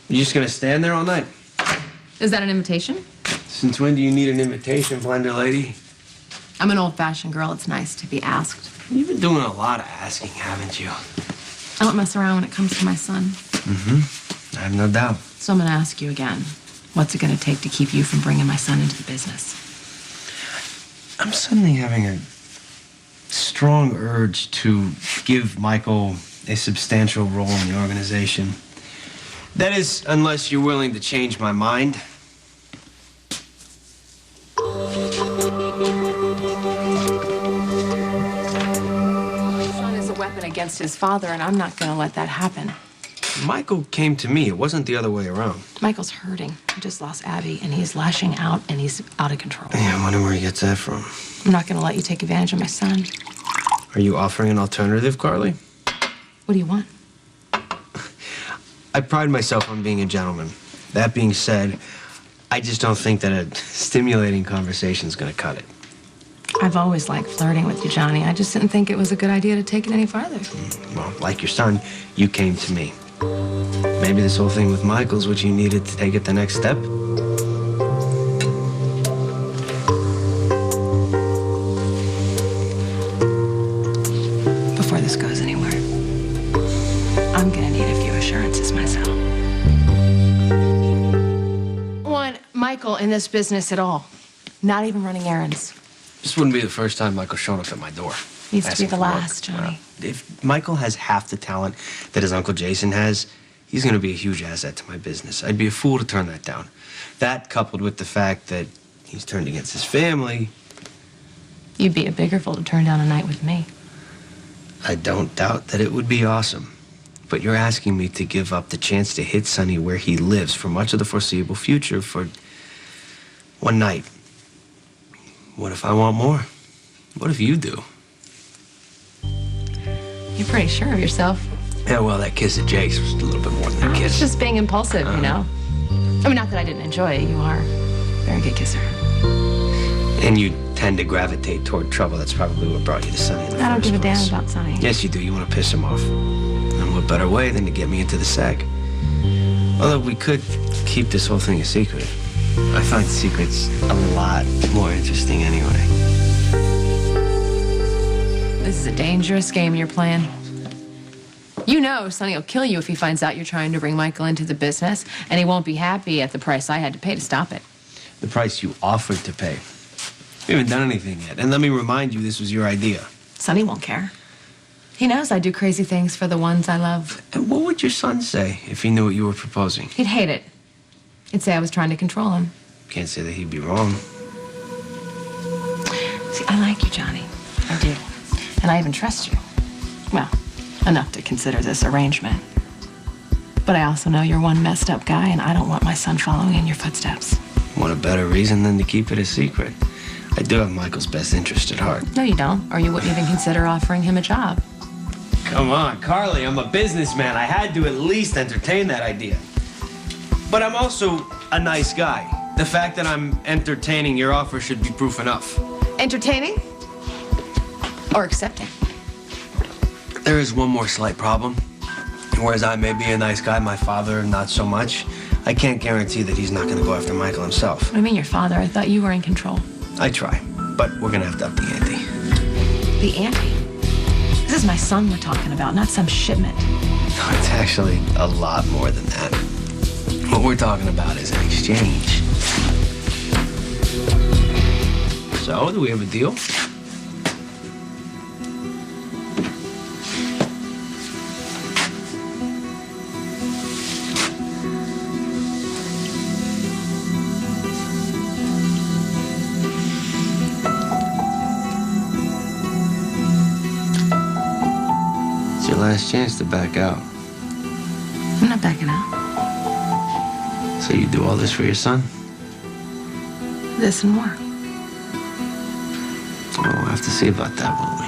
You just gonna stand there all night? Is that an invitation? Since when do you need an invitation, blender lady? I'm an old-fashioned girl. It's nice to be asked. You've been doing a lot of asking, haven't you? I don't mess around when it comes to my son. Mm-hmm. I have no doubt. So I'm gonna ask you again. What's it gonna take to keep you from bringing my son into the business? I'm suddenly having a strong urge to give Michael a substantial role in the organization. That is, unless you're willing to change my mind. Son is a weapon against his father, and I'm not gonna let that happen. Michael came to me. It wasn't the other way around. Michael's hurting. He just lost Abby, and he's lashing out, and he's out of control. Yeah, I wonder where he gets that from. I'm not gonna let you take advantage of my son. Are you offering an alternative, Carly? What do you want? I pride myself on being a gentleman. That being said, I just don't think that a stimulating conversation is going to cut it. I've always liked flirting with you, Johnny. I just didn't think it was a good idea to take it any farther. Well, like your son, you came to me. Maybe this whole thing with Michael's what you needed to take it the next step? Before this goes anywhere, I'm gonna need a few assurances myself. I want Michael in this business at all. Not even running errands. This wouldn't be the first time Michael's shown up at my door. Needs to be the last, Johnny. If Michael has half the talent that his Uncle Jason has, he's going to be a huge asset to my business. I'd be a fool to turn that down. That, coupled with the fact that he's turned against his family... You'd be a bigger fool to turn down a night with me. I don't doubt that it would be awesome. But you're asking me to give up the chance to hit Sonny where he lives for much of the foreseeable future for one night. What if I want more? What if you do? You're pretty sure of yourself. Yeah, well, that kiss at Jake's was a little bit more than a I was kiss. just being impulsive, you know? I mean, not that I didn't enjoy it. You are a very good kisser. And you tend to gravitate toward trouble. That's probably what brought you to Sonny in the I don't first give a damn place. about Sonny. Yes, you do. You want to piss him off. And what better way than to get me into the sack? Although we could keep this whole thing a secret. I find secrets a lot more interesting anyway. This is a dangerous game you're playing. You know Sonny will kill you if he finds out you're trying to bring Michael into the business, and he won't be happy at the price I had to pay to stop it. The price you offered to pay. We haven't done anything yet. And let me remind you, this was your idea. Sonny won't care. He knows I do crazy things for the ones I love. And what would your son say if he knew what you were proposing? He'd hate it. He'd say I was trying to control him. Can't say that he'd be wrong. See, I like you, Johnny. I do. And I even trust you. Well, enough to consider this arrangement. But I also know you're one messed up guy, and I don't want my son following in your footsteps. What a better reason than to keep it a secret. I do have Michael's best interest at heart. No, you don't, or you wouldn't even consider offering him a job. Come on, Carly, I'm a businessman. I had to at least entertain that idea. But I'm also a nice guy. The fact that I'm entertaining your offer should be proof enough. Entertaining? Or accepting? There is one more slight problem. Whereas I may be a nice guy, my father not so much. I can't guarantee that he's not going to go after Michael himself. What do you mean your father? I thought you were in control. I try, but we're going to have to up the ante. The ante? This is my son we're talking about, not some shipment. No, it's actually a lot more than that. What we're talking about is an exchange. So, do we have a deal? It's your last chance to back out. I'm not backing out. So you do all this for your son? This and more. Well, we'll have to see about that, won't we?